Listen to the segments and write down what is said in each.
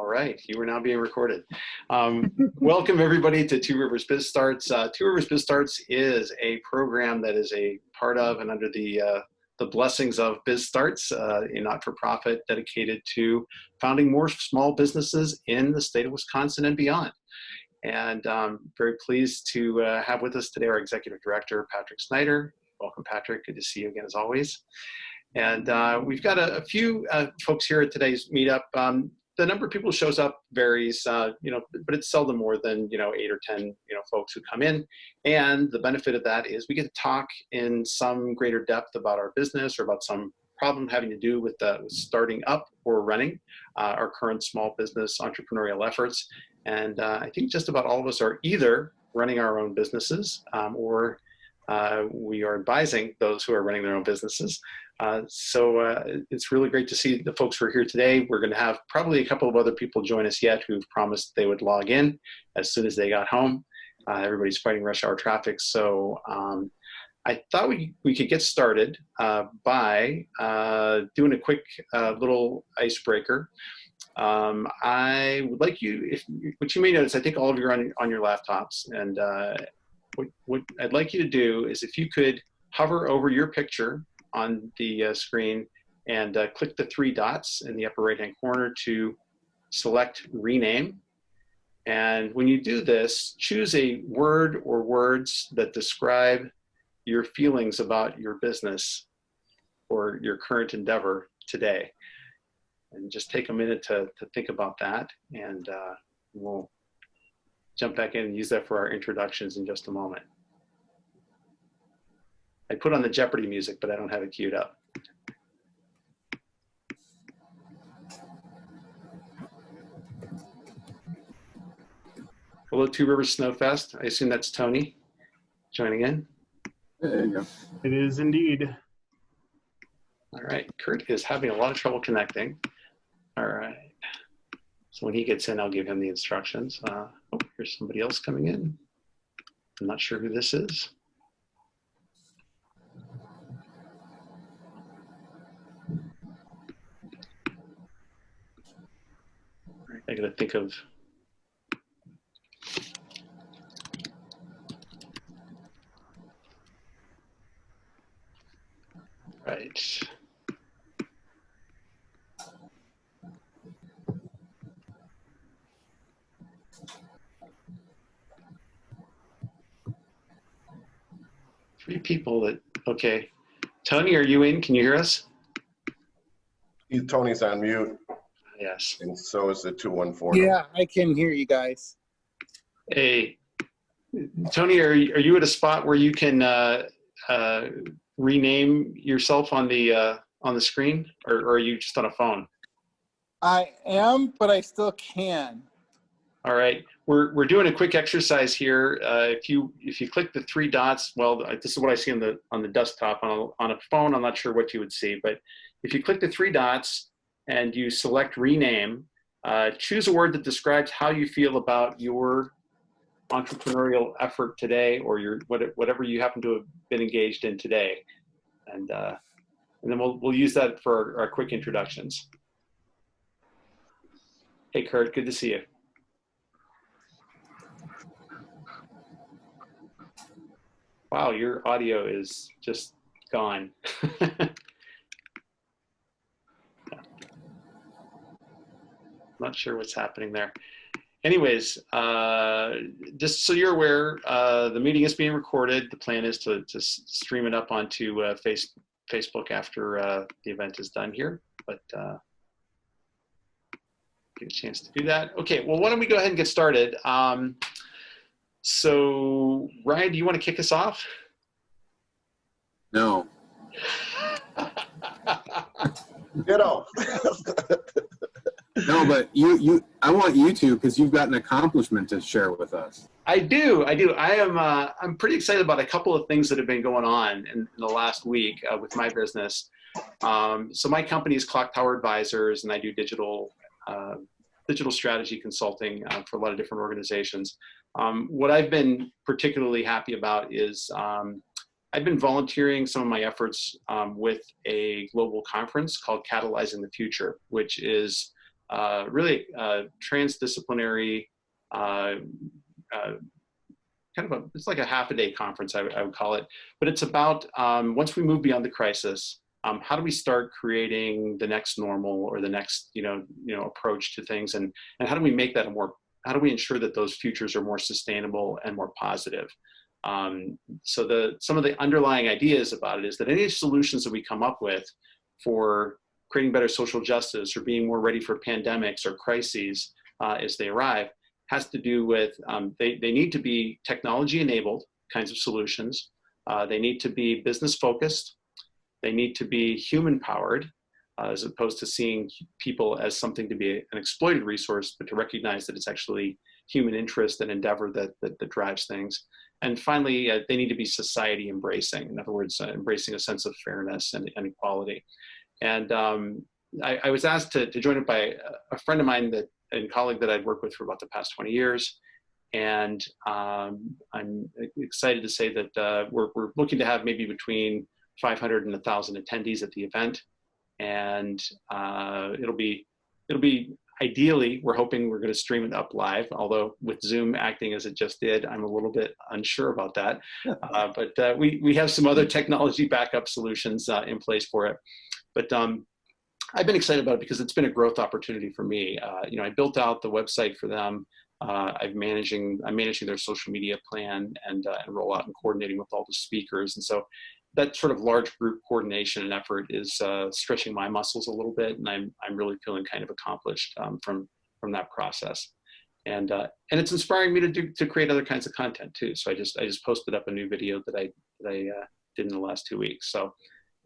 right, you are now being recorded. Welcome everybody to Two Rivers BizStarts. Two Rivers BizStarts is a program that is a part of and under the blessings of BizStarts, a not-for-profit dedicated to founding more small businesses in the state of Wisconsin and beyond. And very pleased to have with us today our Executive Director, Patrick Snyder. Welcome, Patrick. Good to see you again, as always. And we've got a few folks here at today's meetup. The number of people who shows up varies, but it's seldom more than 8 or 10 folks who come in. And the benefit of that is we get to talk in some greater depth about our business or about some problem having to do with starting up or running our current small business entrepreneurial efforts. And I think just about all of us are either running our own businesses or we are advising those who are running their own businesses. So it's really great to see the folks who are here today. We're going to have probably a couple of other people join us yet who've promised they would log in as soon as they got home. Everybody's fighting rush hour traffic. So I thought we could get started by doing a quick little icebreaker. I would like you, what you may notice, I think all of you are on your laptops, and what I'd like you to do is if you could hover over your picture on the screen and click the 3 dots in the upper right-hand corner to select rename. And when you do this, choose a word or words that describe your feelings about your business or your current endeavor today. And just take a minute to think about that, and we'll jump back in and use that for our introductions in just a moment. I put on the Jeopardy music, but I don't have it queued up. Hello, Two Rivers Snowfest. I assume that's Tony joining in. There you go. It is indeed. All right, Kurt is having a lot of trouble connecting. All right, so when he gets in, I'll give him the instructions. Oh, here's somebody else coming in. I'm not sure who this is. All right, I gotta think of. Right. Three people that, okay. Tony, are you in? Can you hear us? Tony's on mute. Yes. And so is the 214. Yeah, I can hear you guys. Hey, Tony, are you at a spot where you can rename yourself on the screen, or are you just on a phone? I am, but I still can. All right, we're doing a quick exercise here. If you click the 3 dots, well, this is what I see on the desktop. On a phone, I'm not sure what you would see, but if you click the 3 dots and you select rename, choose a word that describes how you feel about your entrepreneurial effort today, or your whatever you happen to have been engaged in today, and then we'll use that for our quick introductions. Hey, Kurt, good to see you. Wow, your audio is just gone. Not sure what's happening there. Anyways, just so you're aware, the meeting is being recorded. The plan is to stream it up onto Facebook after the event is done here, but get a chance to do that. Okay, well, why don't we go ahead and get started? So, Ryan, do you want to kick us off? No. Get off. No, but I want you to, because you've got an accomplishment to share with us. I do. I'm pretty excited about a couple of things that have been going on in the last week with my business. So my company is Clock Tower Advisors, and I do digital strategy consulting for a lot of different organizations. What I've been particularly happy about is I've been volunteering some of my efforts with a global conference called Catalyzing the Future, which is really transdisciplinary, it's like a half-a-day conference, I would call it. But it's about, once we move beyond the crisis, how do we start creating the next normal or the next, approach to things, and how do we make that how do we ensure that those futures are more sustainable and more positive? So some of the underlying ideas about it is that any solutions that we come up with for creating better social justice or being more ready for pandemics or crises as they arrive has to do with, they need to be technology enabled kinds of solutions. They need to be business focused. They need to be human powered, as opposed to seeing people as something to be an exploited resource, but to recognize that it's actually human interest and endeavor that drives things. And finally, they need to be society embracing. In other words, embracing a sense of fairness and equality. And I was asked to join it by a friend of mine and colleague that I'd worked with for about the past 20 years. And I'm excited to say that we're looking to have maybe between 500 and 1,000 attendees at the event. And it'll be ideally, we're hoping we're going to stream it up live, although with Zoom acting as it just did, I'm a little bit unsure about that. But we have some other technology backup solutions in place for it. But I've been excited about it because it's been a growth opportunity for me. I built out the website for them. I'm managing their social media plan and rollout and coordinating with all the speakers. And so that sort of large group coordination and effort is stretching my muscles a little bit, and I'm really feeling kind of accomplished from that process. And it's inspiring me to create other kinds of content too. So I just posted up a new video that I did in the last 2 weeks. So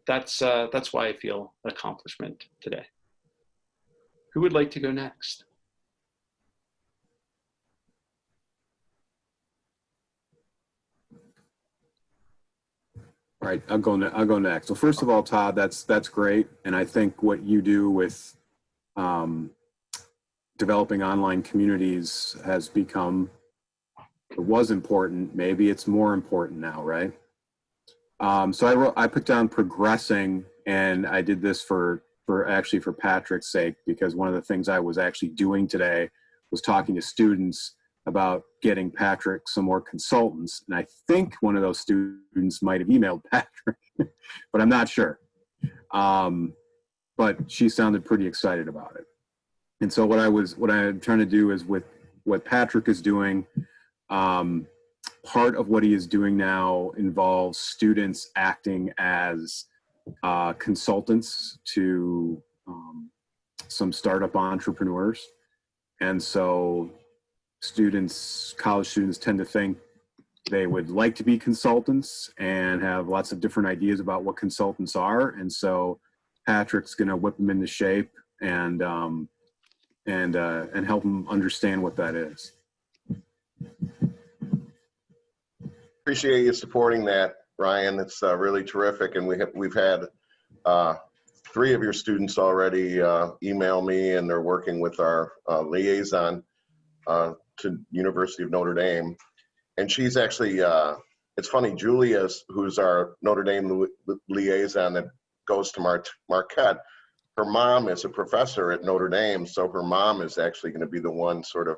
that's why I feel accomplishment today. Who would like to go next? All right, I'll go next. So first of all, Todd, that's great, and I think what you do with developing online communities was important. Maybe it's more important now, right? So I put down progressing, and I did this for Patrick's sake, because one of the things I was actually doing today was talking to students about getting Patrick some more consultants. And I think one of those students might have emailed Patrick, but I'm not sure. But she sounded pretty excited about it. And so what I'm trying to do is with what Patrick is doing, part of what he is doing now involves students acting as consultants to some startup entrepreneurs. And so college students tend to think they would like to be consultants and have lots of different ideas about what consultants are. And so Patrick's going to whip them into shape and help them understand what that is. Appreciate you supporting that, Ryan. It's really terrific. And we've had 3 of your students already email me, and they're working with our liaison to University of Notre Dame. And she's actually, it's funny, Julia, who's our Notre Dame liaison that goes to Marquette, her mom is a professor at Notre Dame, so her mom is actually going to be the one sort of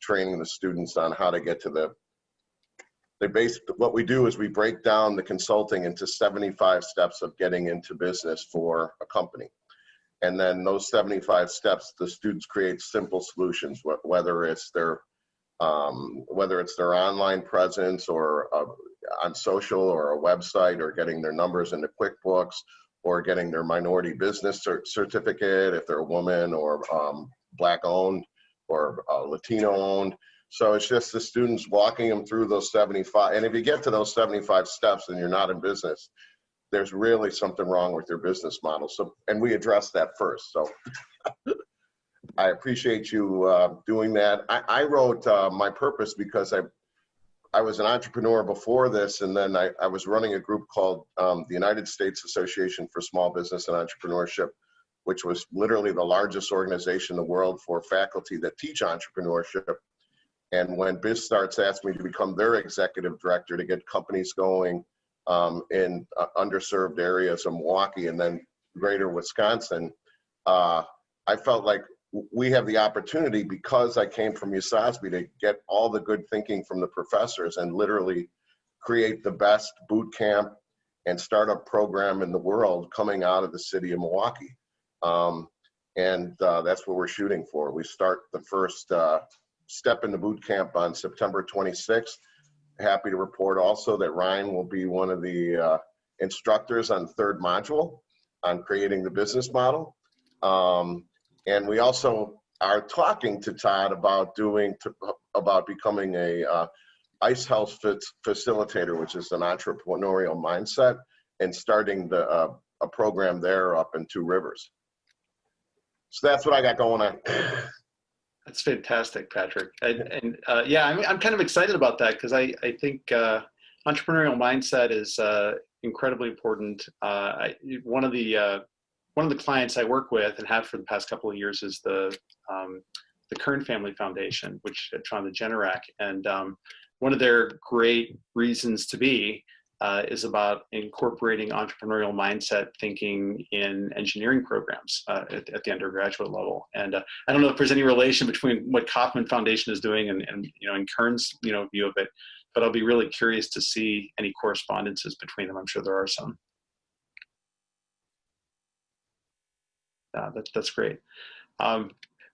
training the students on how to get to what we do is we break down the consulting into 75 steps of getting into business for a company. And then those 75 steps, the students create simple solutions, whether it's their online presence or on social or a website, or getting their numbers into QuickBooks, or getting their minority business certificate if they're a woman, or Black owned or Latino owned. So it's just the students walking them through those 75. And if you get to those 75 steps and you're not in business, there's really something wrong with your business model. So, and we address that first. So I appreciate you doing that. I wrote my purpose because I was an entrepreneur before this, and then I was running a group called the United States Association for Small Business and Entrepreneurship, which was literally the largest organization in the world for faculty that teach entrepreneurship. And when BizStarts asked me to become their executive director to get companies going in underserved areas of Milwaukee and then greater Wisconsin, I felt like we have the opportunity, because I came from USASB, to get all the good thinking from the professors and literally create the best boot camp and startup program in the world coming out of the city of Milwaukee. That's what we're shooting for. We start the first step in the boot camp on September 26th. Happy to report also that Ryan will be one of the instructors on the third module on creating the business model. And we also are talking to Todd about becoming a Ice House facilitator, which is an entrepreneurial mindset, and starting a program there up in Two Rivers. So that's what I got going on. That's fantastic, Patrick. Yeah, I'm kind of excited about that, because I think entrepreneurial mindset is incredibly important. One of the clients I work with and have for the past couple of years is the Kern Family Foundation, which founded Generac. And one of their great reasons to be is about incorporating entrepreneurial mindset thinking in engineering programs at the undergraduate level. And I don't know if there's any relation between what Kauffman Foundation is doing and Kern's view of it, but I'll be really curious to see any correspondences between them. I'm sure there are some. That's great.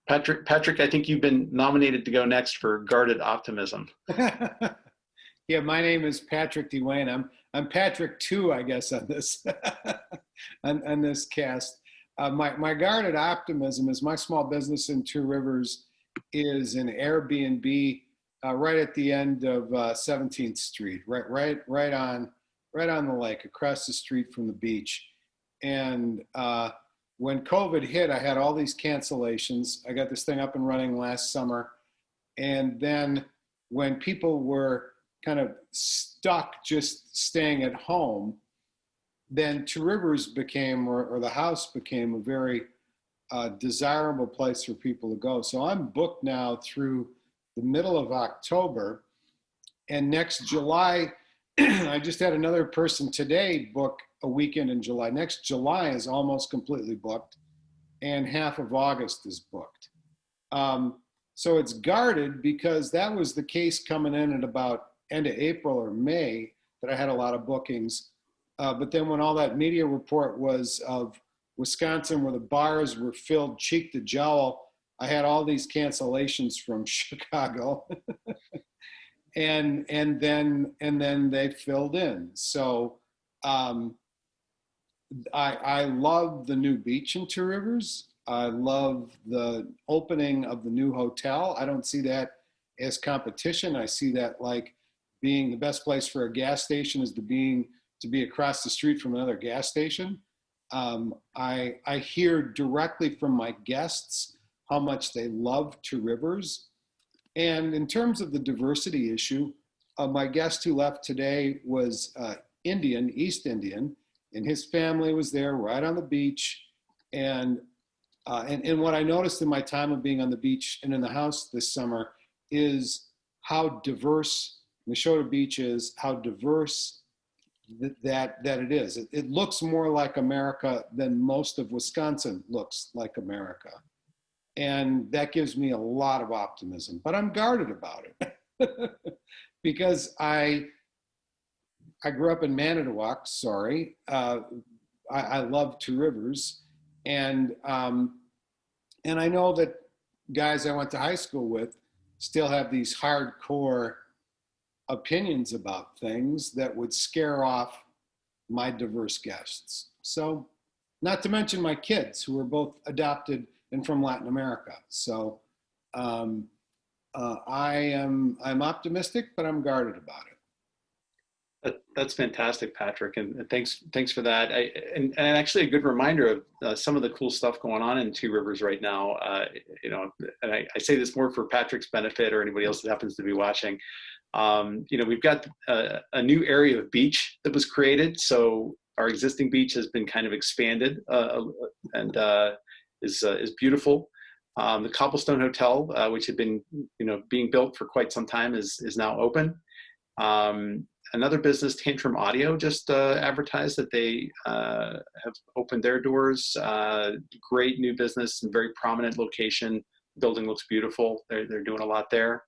Patrick, I think you've been nominated to go next for Guarded Optimism. Yeah, my name is Patrick Dwayne. I'm Patrick 2, I guess, on this on this cast. My guarded optimism is my small business in Two Rivers is an Airbnb right at the end of 17th Street, right on the lake, across the street from the beach. And when COVID hit, I had all these cancellations. I got this thing up and running last summer, and then when people were kind of stuck just staying at home, then Two Rivers became, or the house became, a very desirable place for people to go. So I'm booked now through the middle of October, and next July, I just had another person today book a weekend in July. Next July is almost completely booked, and half of August is booked. So it's guarded because that was the case coming in at about end of April or May, that I had a lot of bookings. But then when all that media report was of Wisconsin, where the bars were filled cheek to jowl, I had all these cancellations from Chicago. and then they filled in. So I love the new beach in Two Rivers. I love the opening of the new hotel. I don't see that as competition. I see that like being the best place for a gas station is to be across the street from another gas station. I hear directly from my guests how much they love Two Rivers. And in terms of the diversity issue, my guest who left today was Indian, East Indian, and his family was there right on the beach. And what I noticed in my time of being on the beach and in the house this summer is how diverse Nashotah Beach is, how diverse that it is. It looks more like America than most of Wisconsin looks like America. And that gives me a lot of optimism, but I'm guarded about it because I grew up in Manitowoc, sorry. I love Two Rivers, and I know that guys I went to high school with still have these hardcore opinions about things that would scare off my diverse guests. So, not to mention my kids, who are both adopted and from Latin America. So, I'm optimistic, but I'm guarded about it. That's fantastic, Patrick, and thanks for that. And actually a good reminder of some of the cool stuff going on in Two Rivers right now. And I say this more for Patrick's benefit or anybody else that happens to be watching. We've got a new area of beach that was created. So our existing beach has been kind of expanded and is beautiful. The Cobblestone Hotel, which had been being built for quite some time, is now open. another business, Tantrum Audio, just advertised that they have opened their doors. Great new business and very prominent location. Building looks beautiful. They're doing a lot there.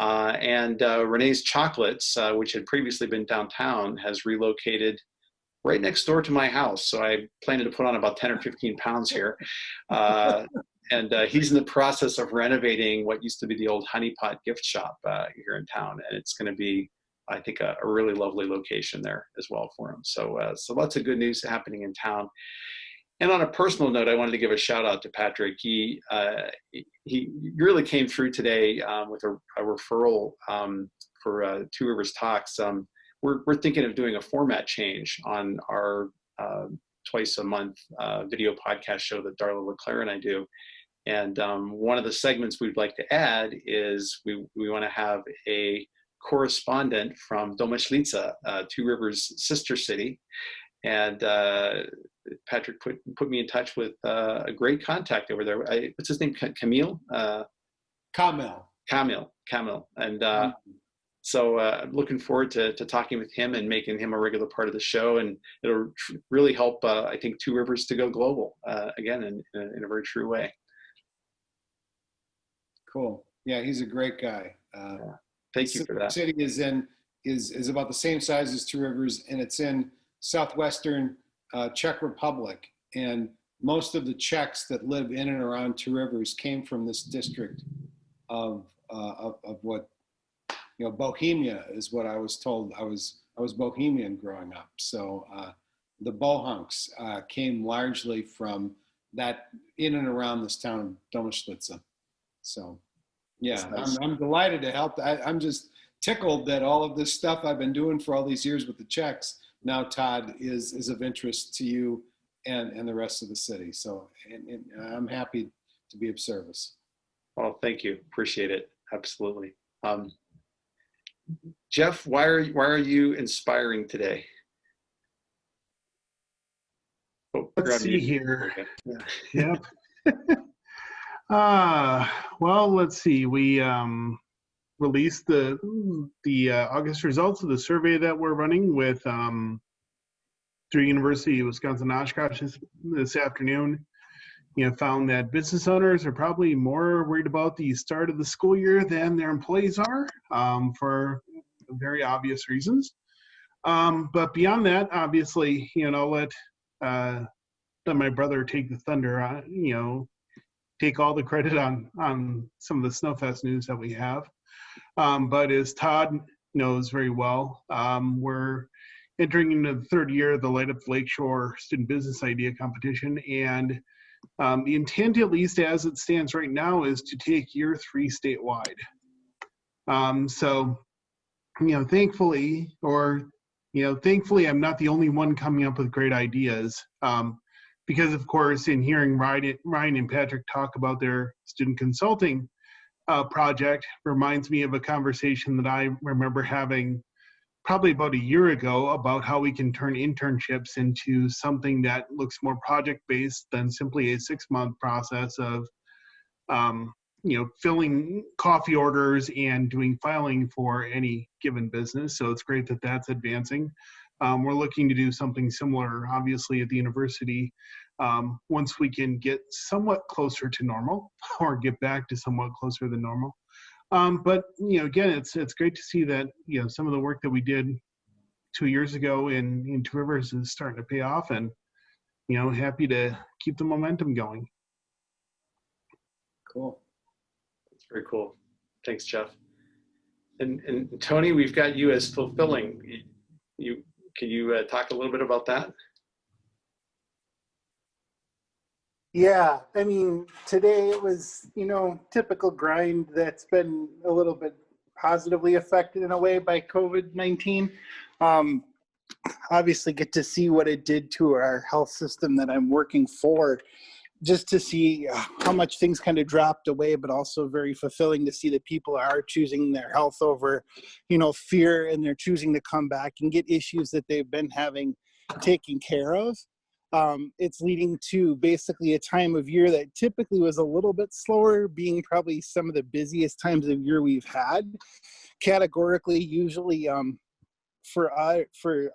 And Renee's Chocolates, which had previously been downtown, has relocated right next door to my house. So I planning to put on about 10 or 15 pounds here. And he's in the process of renovating what used to be the old Honey Pot gift shop here in town. And it's going to be, I think, a really lovely location there as well for him. So, so lots of good news happening in town. And on a personal note, I wanted to give a shout out to Patrick. He really came through today with a referral for Two Rivers Talks. We're thinking of doing a format change on our twice a month video podcast show that Darla LeClaire and I do. And one of the segments we'd like to add is we want to have a correspondent from Domaślica, Two Rivers' sister city. And Patrick put me in touch with a great contact over there. What's his name? Camille? Camille. And so I'm looking forward to talking with him and making him a regular part of the show. And it'll really help, I think, Two Rivers to go global, again, in a very true way. Cool. Yeah, he's a great guy. Thank you for that. The city is about the same size as Two Rivers, and it's in southwestern Czech Republic. And most of the Czechs that live in and around Two Rivers came from this district of what, you know, Bohemia is what I was told. I was Bohemian growing up. So the Bohunks came largely from that in and around this town of Domaślica. So yeah, nice. I'm delighted to help. I'm just tickled that all of this stuff I've been doing for all these years with the Czechs, now Todd, is of interest to you and the rest of the city. So and I'm happy to be of service. Well, thank you. Appreciate it. Absolutely. Jeff, why are you inspiring today? Oh, let's see here. Okay. Yep. Well, let's see. We released the August results of the survey that we're running with through University of Wisconsin-Oshkosh this afternoon. You know, found that business owners are probably more worried about the start of the school year than their employees are, for very obvious reasons. But beyond that, obviously, you know, let my brother take the thunder. You know, take all the credit on some of the Snowfest news that we have. But as Todd knows very well, we're entering into the third year of the Light Up the Lakeshore Student Business Idea Competition, and the intent, at least as it stands right now, is to take year 3 statewide. So, you know, thankfully, I'm not the only one coming up with great ideas. Because, of course, in hearing Ryan and Patrick talk about their student consulting project reminds me of a conversation that I remember having probably about a year ago about how we can turn internships into something that looks more project-based than simply a 6-month process of, you know, filling coffee orders and doing filing for any given business. So it's great that that's advancing. We're looking to do something similar, obviously, at the university once we can get somewhat closer to normal, or get back to somewhat closer than normal. But, you know, again, it's great to see that, you know, some of the work that we did 2 years ago in Two Rivers is starting to pay off, and, you know, happy to keep the momentum going. Cool. That's very cool. Thanks, Jeff. And Tony, we've got you as fulfilling. Can you talk a little bit about that? Yeah, I mean, today it was, you know, typical grind that's been a little bit positively affected in a way by COVID-19. Obviously get to see what it did to our health system that I'm working for, just to see how much things kind of dropped away, but also very fulfilling to see that people are choosing their health over, you know, fear, and they're choosing to come back and get issues that they've been having taken care of. It's leading to basically a time of year that typically was a little bit slower, being probably some of the busiest times of year we've had. Categorically, usually for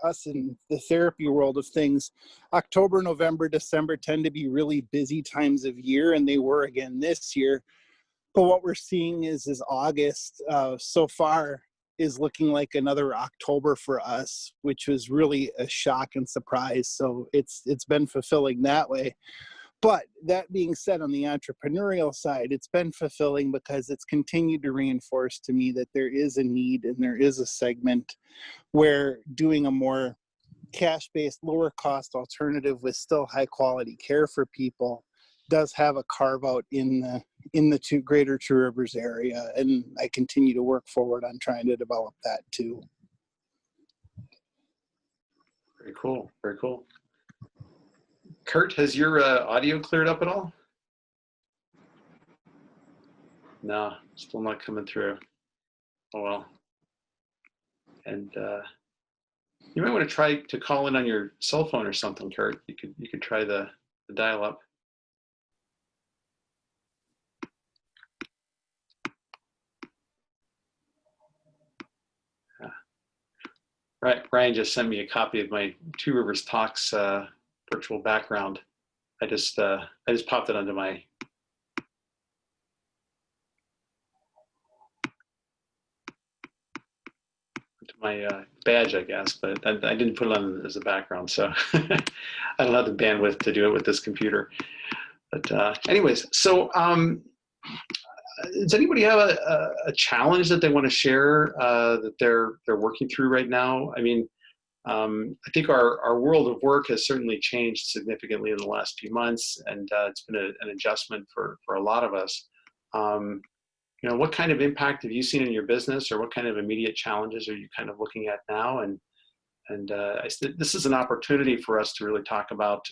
us in the therapy world of things, October, November, December tend to be really busy times of year, and they were again this year. But what we're seeing is August so far is looking like another October for us, which was really a shock and surprise. So it's been fulfilling that way. But that being said, on the entrepreneurial side, it's been fulfilling because it's continued to reinforce to me that there is a need and there is a segment where doing a more cash-based, lower-cost alternative with still high-quality care for people does have a carve-out in the greater Two Rivers area, and I continue to work forward on trying to develop that too. Very cool. Very cool. Kurt, has your audio cleared up at all? No, still not coming through. Oh well. And you might want to try to call in on your cell phone or something, Kurt. You could try the dial-up. Right, Brian just sent me a copy of my Two Rivers Talks virtual background. I just popped it onto my badge, I guess, but I didn't put it on as a background, so I don't have the bandwidth to do it with this computer. But anyways, so does anybody have a challenge that they want to share that they're working through right now? I mean, I think our world of work has certainly changed significantly in the last few months, and it's been an adjustment for a lot of us. You know, what kind of impact have you seen in your business, or what kind of immediate challenges are you kind of looking at now? And this is an opportunity for us to really talk about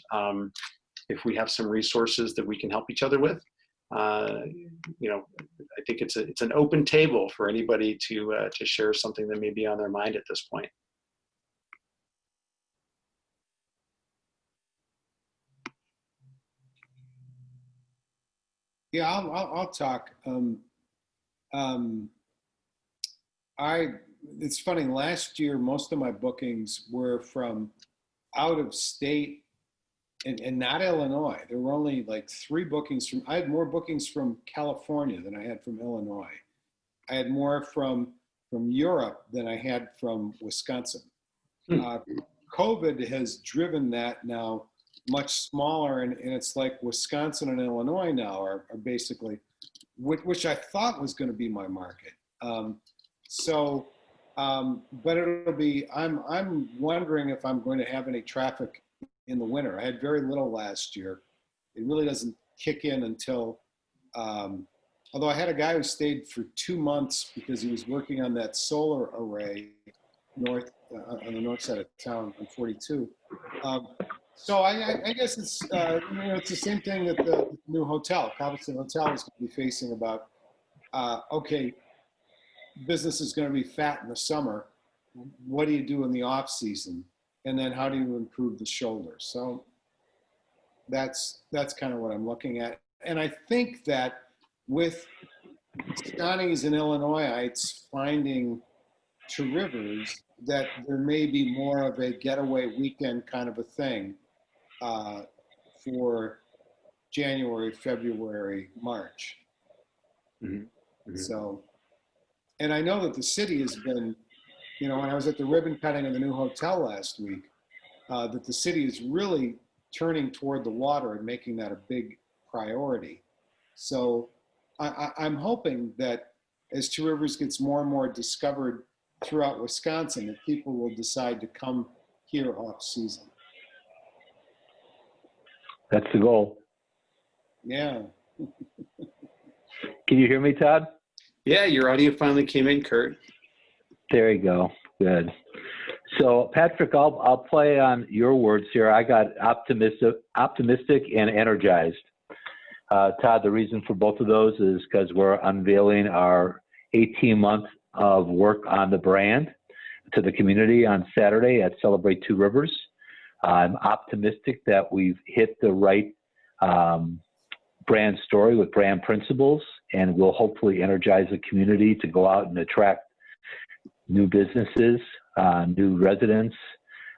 if we have some resources that we can help each other with. You know, I think it's an open table for anybody to share something that may be on their mind at this point. Yeah, I'll talk. It's funny, last year, most of my bookings were from out of state and not Illinois. There were only like 3 bookings I had more bookings from California than I had from Illinois. I had more from Europe than I had from Wisconsin. COVID has driven that now much smaller, and it's like Wisconsin and Illinois now are basically, which I thought was going to be my market. But it'll be, I'm wondering if I'm going to have any traffic in the winter. I had very little last year. It really doesn't kick in until, although I had a guy who stayed for 2 months because he was working on that solar array on the north side of town on 42. So I guess it's, you know, it's the same thing that the new hotel, Cobblestone Hotel, is going to be facing about, okay, business is going to be fat in the summer. What do you do in the off season? And then how do you improve the shoulder? So that's kind of what I'm looking at. And I think that with Scotties and Illinoisites finding Two Rivers, that there may be more of a getaway weekend kind of a thing for January, February, March. Mm-hmm. Mm-hmm. So, and I know that the city has been, you know, when I was at the ribbon cutting of the new hotel last week, that the city is really turning toward the water and making that a big priority. So I'm hoping that as Two Rivers gets more and more discovered throughout Wisconsin, that people will decide to come here off season. That's the goal. Yeah. Can you hear me, Todd? Yeah, your audio finally came in, Kurt. There you go. Good. So, Patrick, I'll play on your words here. I got optimistic and energized. Todd, the reason for both of those is because we're unveiling our 18-month of work on the brand to the community on Saturday at Celebrate Two Rivers. I'm optimistic that we've hit the right brand story with brand principles, and will hopefully energize the community to go out and attract new businesses new residents,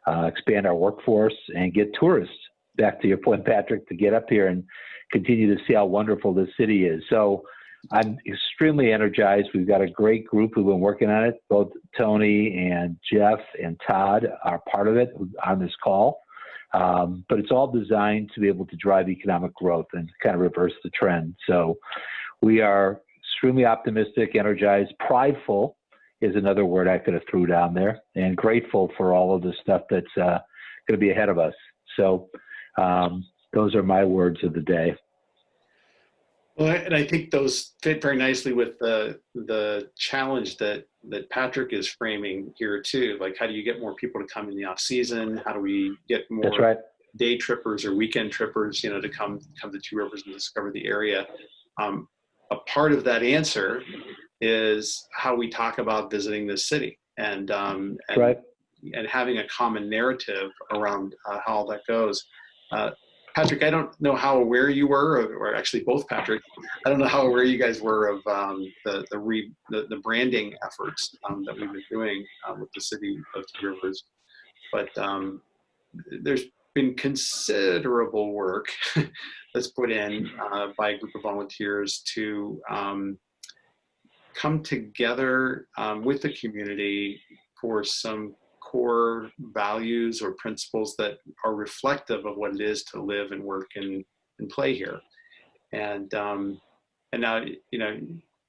expand our workforce, and get tourists, back to your point, Patrick, to get up here and continue to see how wonderful this city is. So I'm extremely energized. We've got a great group who've been working on it. Both Tony and Jeff and Todd are part of it on this call. But it's all designed to be able to drive economic growth and kind of reverse the trend. So we are extremely optimistic, energized, prideful is another word I could have threw down there, and grateful for all of the stuff that's going to be ahead of us. So those are my words of the day. Well, and I think those fit very nicely with the challenge that Patrick is framing here too. Like, how do you get more people to come in the off season? How do we get more That's right. day trippers or weekend trippers, to come to Two Rivers and discover the area? A part of that answer is how we talk about visiting this city, and right. and having a common narrative around how all that goes. Patrick, I don't know how aware you were, or actually both Patrick, I don't know how aware you guys were of the branding efforts that we've been doing with the city of Two Rivers, but there's been considerable work that's put in by a group of volunteers to come together with the community for some core values or principles that are reflective of what it is to live and work and play here. And now,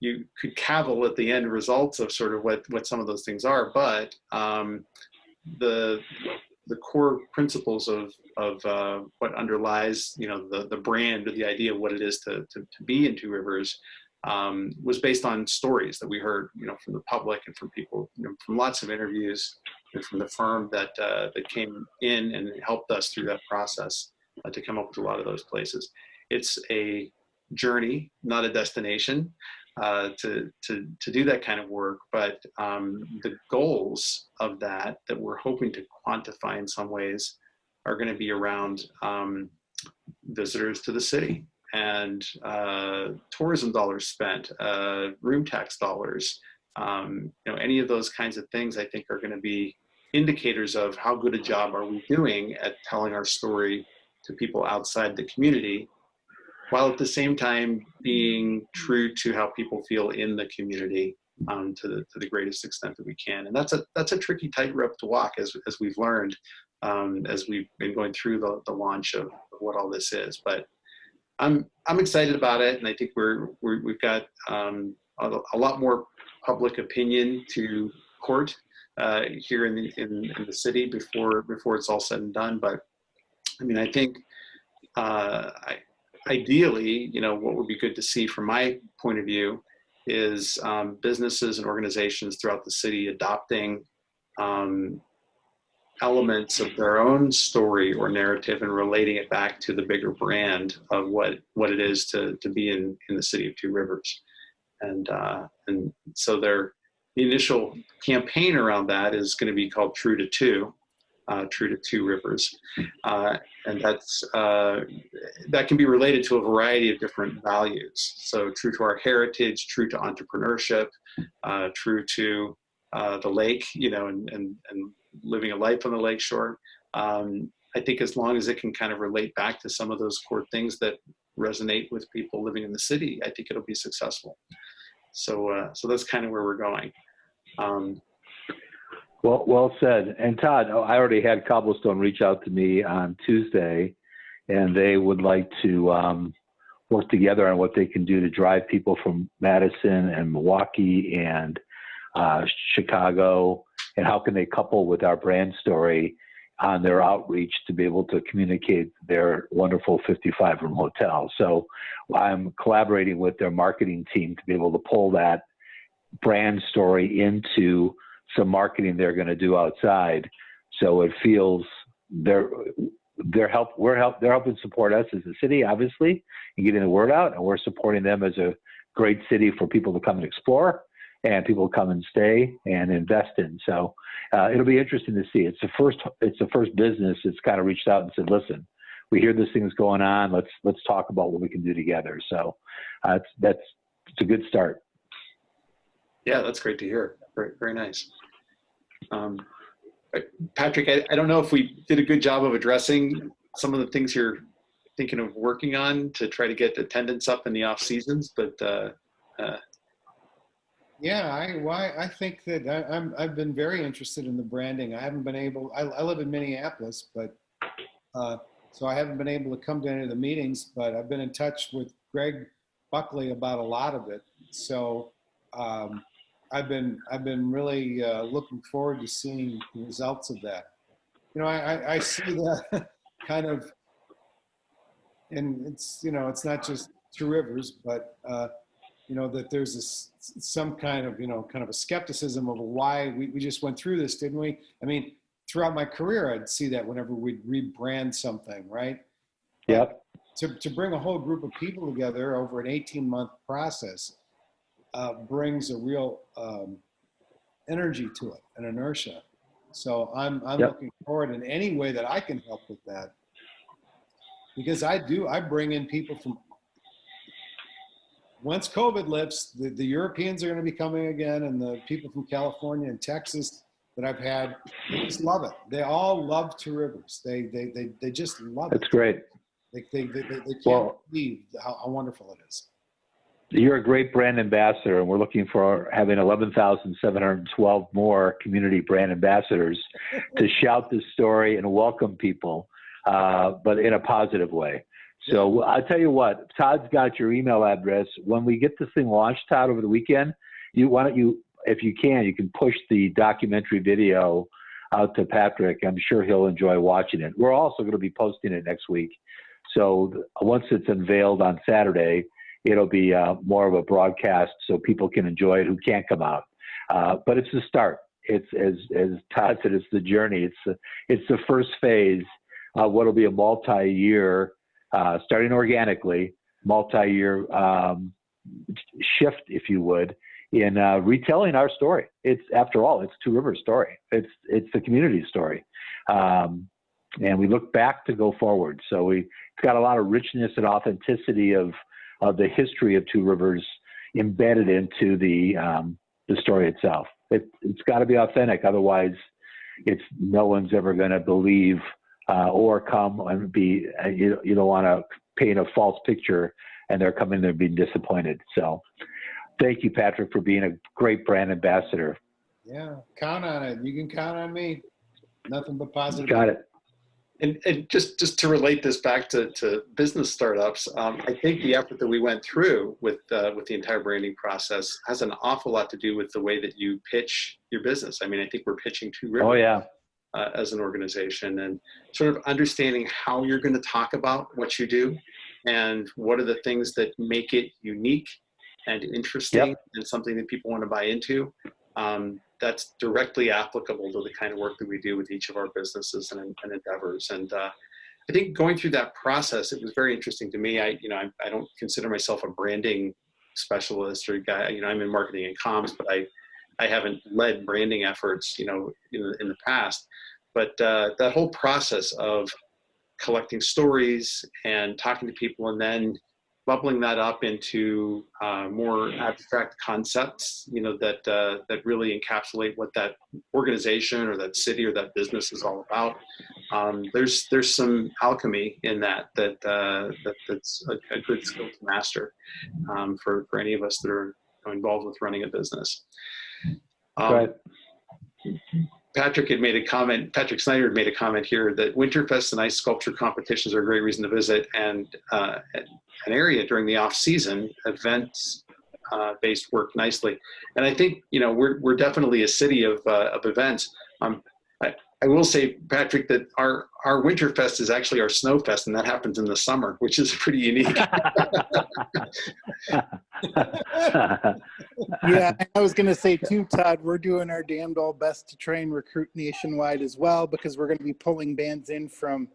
you could cavil at the end results of sort of what some of those things are, but the core principles of what underlies, the brand or the idea of what it is to be in Two Rivers was based on stories that we heard, from the public and from people, from lots of interviews, and from the firm that came in and helped us through that process to come up with a lot of those places. It's a journey, not a destination, to do that kind of work. But the goals of that we're hoping to quantify in some ways are going to be around visitors to the city and tourism dollars spent, room tax dollars, any of those kinds of things I think are going to be indicators of how good a job are we doing at telling our story to people outside the community, while at the same time being true to how people feel in the community to the greatest extent that we can. And that's a tricky tightrope to walk, as we've learned as we've been going through the launch of what all this is. But I'm excited about it, and I think we've got a lot more public opinion to court here in the city before it's all said and done. But I mean, I think ideally, what would be good to see from my point of view is businesses and organizations throughout the city adopting elements of their own story or narrative and relating it back to the bigger brand of what it is to be in the city of Two Rivers. And so the initial campaign around that is going to be called True to Two Rivers. And that can be related to a variety of different values. So true to our heritage, true to entrepreneurship, true to the lake, and living a life on the lakeshore. I think as long as it can kind of relate back to some of those core things that resonate with people living in the city, I think it'll be successful. So that's kind of where we're going. Well said. And Todd, I already had Cobblestone reach out to me on Tuesday, and they would like to work together on what they can do to drive people from Madison and Milwaukee and Chicago, and how can they couple with our brand story on their outreach to be able to communicate their wonderful 55-room hotel. So I'm collaborating with their marketing team to be able to pull that brand story into some marketing they're going to do outside. So it feels they're helping support us as a city, obviously, and getting the word out, and we're supporting them as a great city for people to come and explore and people come and stay and invest in. So it'll be interesting to see. It's the first business that's kind of reached out and said, listen, we hear this thing's going on. Let's talk about what we can do together. So it's a good start. Yeah, that's great to hear. Very, very nice. Patrick, I don't know if we did a good job of addressing some of the things you're thinking of working on to try to get attendance up in the off seasons, but Yeah, I think that I've been very interested in the branding. I haven't been able. I live in Minneapolis, but so I haven't been able to come to any of the meetings. But I've been in touch with Greg Buckley about a lot of it. So I've been really looking forward to seeing the results of that. You know, I see that kind of, and it's, you know, it's not just Two Rivers, but you know, that there's some kind of, you know, kind of a skepticism of why we just went through this, didn't we? I mean, throughout my career, I'd see that whenever we'd rebrand something, right? Yep. To bring a whole group of people together over an 18-month process brings a real energy to it, an inertia. So I'm Yep. looking forward in any way that I can help with that. Because I bring in people from, once COVID lifts, the Europeans are going to be coming again, and the people from California and Texas that I've had, they just love it. They all love Two Rivers. They just love it. That's great. They can't believe how wonderful it is. You're a great brand ambassador, and we're looking for having 11,712 more community brand ambassadors to shout this story and welcome people, but in a positive way. So I'll tell you what, Todd's got your email address. When we get this thing launched, Todd, over the weekend, why don't you, if you can push the documentary video out to Patrick. I'm sure he'll enjoy watching it. We're also going to be posting it next week. So once it's unveiled on Saturday, it'll be more of a broadcast so people can enjoy it who can't come out. But it's the start. It's, as Todd said, it's the journey. It's the first phase of what will be a multi-year, starting organically, multi-year shift, if you would, in retelling our story. It's, after all, it's Two Rivers' story. It's the community story. And we look back to go forward. So it's got a lot of richness and authenticity of the history of Two Rivers embedded into the story itself. It's got to be authentic. Otherwise, no one's ever going to believe or come and be, you don't want to paint a false picture and they're coming there being disappointed. So thank you, Patrick, for being a great brand ambassador. Yeah, count on it. You can count on me. Nothing but positive. Got it. And just to relate this back to business startups, I think the effort that we went through with the entire branding process has an awful lot to do with the way that you pitch your business. I mean, I think we're pitching Two Rivers. Oh, yeah. As an organization, and sort of understanding how you're going to talk about what you do and what are the things that make it unique and interesting and something that people want to buy into. That's directly applicable to the kind of work that we do with each of our businesses and endeavors. And I think going through that process, it was very interesting to me. I don't consider myself a branding specialist or guy. I'm in marketing and comms, but I haven't led branding efforts, in the past. But that whole process of collecting stories and talking to people and then bubbling that up into more abstract concepts, that really encapsulate what that organization or that city or that business is all about. There's some alchemy in that's a good skill to master for any of us that are involved with running a business. Right. Patrick Snyder had made a comment here that Winterfest and ice sculpture competitions are a great reason to visit, and an area during the off season, events based work nicely. And I think, we're definitely a city of events. I will say, Patrick, that our Winterfest is actually our Snowfest, and that happens in the summer, which is pretty unique. Yeah, I was going to say too, Todd, we're doing our damned all best to try and recruit nationwide as well, because we're going to be pulling bands in from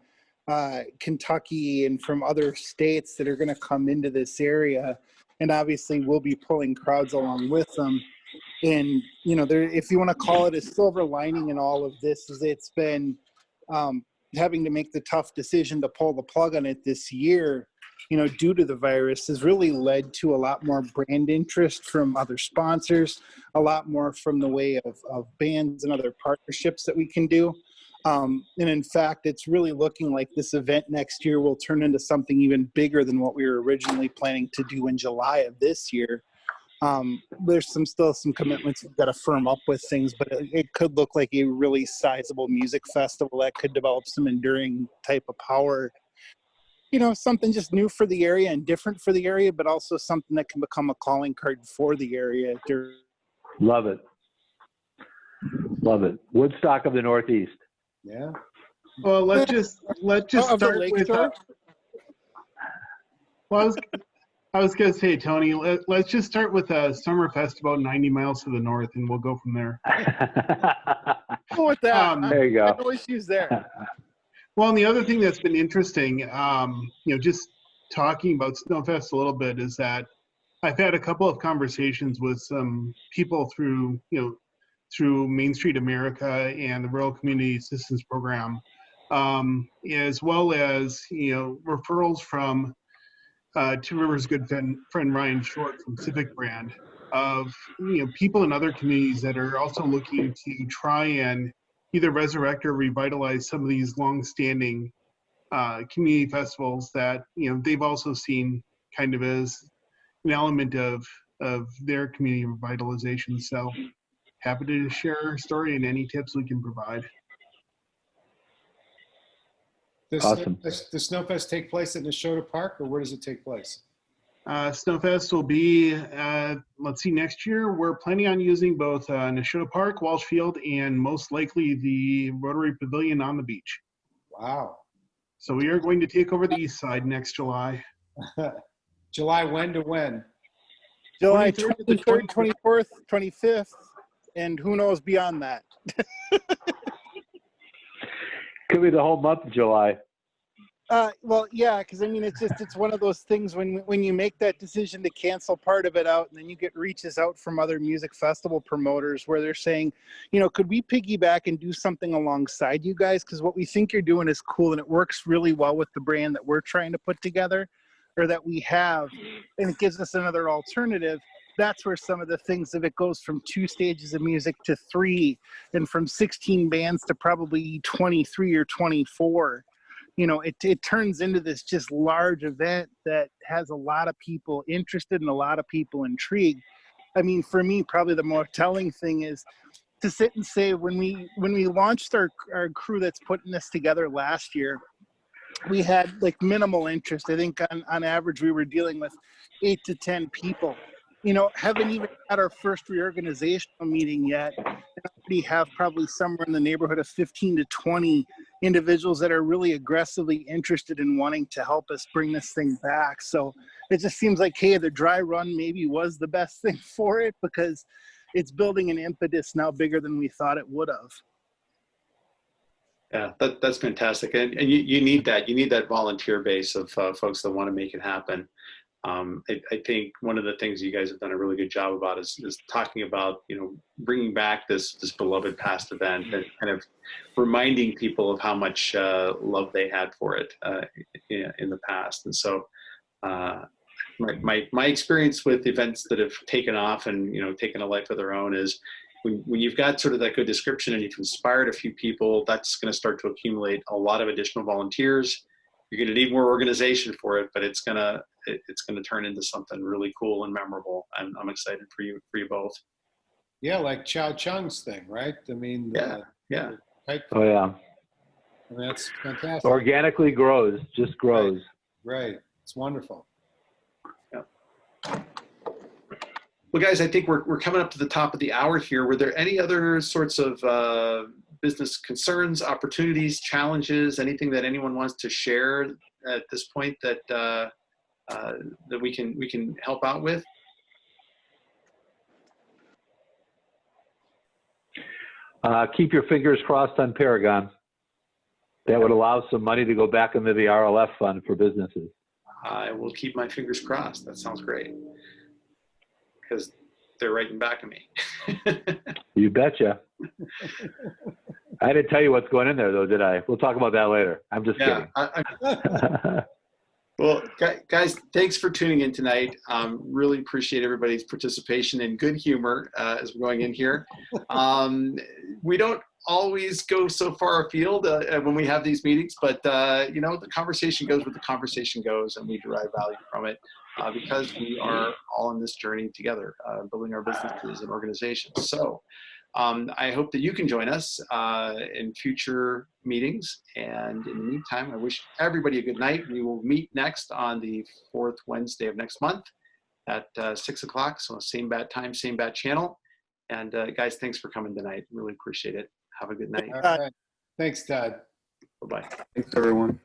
Kentucky and from other states that are going to come into this area. And obviously we'll be pulling crowds along with them. And, if you want to call it a silver lining in all of this, is it's been having to make the tough decision to pull the plug on it this year. due to the virus has really led to a lot more brand interest from other sponsors, a lot more from the way of bands and other partnerships that we can do. And in fact, it's really looking like this event next year will turn into something even bigger than what we were originally planning to do in July of this year. There's still some commitments we've got to firm up with things, but it could look like a really sizable music festival that could develop some enduring type of power. Something just new for the area and different for the area, but also something that can become a calling card for the area. Love it. Love it. Woodstock of the Northeast. Yeah. Well, let's just start with. Well, I was gonna say, Tony, let's just start with a Summerfest about 90 miles to the north, and we'll go from there. Go with that. There you go. No issues there. Well, and the other thing that's been interesting, just talking about Snowfest a little bit, is that I've had a couple of conversations with some people through Main Street America and the Rural Community Assistance Program, as well as referrals from Two Rivers' good friend Ryan Short from Civic Brand, of people in other communities that are also looking to try and either resurrect or revitalize some of these long-standing community festivals that they've also seen kind of as an element of their community revitalization. So happy to share our story and any tips we can provide. Awesome. Does Snowfest take place at Neshota Park, or where does it take place? Snowfest will be, let's see, next year. We're planning on using both Neshota Park, Walsh Field, and most likely the Rotary Pavilion on the beach. Wow. So we are going to take over the east side next July. July when to when? July 23rd 23rd, 24th, 25th, and who knows beyond that. Could be the whole month of July. Well, yeah, because it's one of those things when you make that decision to cancel part of it out, and then you get reaches out from other music festival promoters where they're saying, could we piggyback and do something alongside you guys? Because what we think you're doing is cool and it works really well with the brand that we're trying to put together, or that we have, and it gives us another alternative. That's where some of the things, if it goes from 2 stages of music to 3, and from 16 bands to probably 23 or 24, it turns into this just large event that has a lot of people interested and a lot of people intrigued. I mean, for me, probably the more telling thing is to sit and say, when we launched our crew that's putting this together last year, we had like minimal interest. I think on average, we were dealing with 8 to 10 people. Haven't even had our first reorganizational meeting yet. We have probably somewhere in the neighborhood of 15 to 20 individuals that are really aggressively interested in wanting to help us bring this thing back. So it just seems like, hey, the dry run maybe was the best thing for it, because it's building an impetus now bigger than we thought it would have. Yeah, that's fantastic. And you need that. You need that volunteer base of folks that want to make it happen. I think one of the things you guys have done a really good job about is talking about, bringing back this beloved past event and kind of reminding people of how much love they had for it in the past. And so my experience with events that have taken off and, taken a life of their own is when you've got sort of that good description and you've inspired a few people, that's going to start to accumulate a lot of additional volunteers. You're going to need more organization for it, but it's going to turn into something really cool and memorable. And I'm excited for you both. Yeah, like Chow Chung's thing, right? I mean, yeah. Oh yeah. I mean, that's fantastic. Organically grows, just grows. Right. It's wonderful. Yeah. Well, guys, I think we're coming up to the top of the hour here. Were there any other sorts of business concerns, opportunities, challenges, anything that anyone wants to share at this point that that we can help out with? Keep your fingers crossed on Paragon. That would allow some money to go back into the RLF fund for businesses. I will keep my fingers crossed. That sounds great. Because they're writing back at me. You betcha. I didn't tell you what's going in there, though, did I? We'll talk about that later. I'm just kidding. Well, guys, thanks for tuning in tonight. Really appreciate everybody's participation and good humor as we're going in here. We don't always go so far afield when we have these meetings, but you know, the conversation goes where the conversation goes, and we derive value from it because we are all on this journey together, building our businesses and organizations. So I hope that you can join us in future meetings. And in the meantime, I wish everybody a good night. We will meet next on the 4th Wednesday of next month at 6 o'clock. So same bad time, same bad channel. And guys, thanks for coming tonight. Really appreciate it. Have a good night. All right. Thanks, Todd. Bye-bye. Thanks, everyone.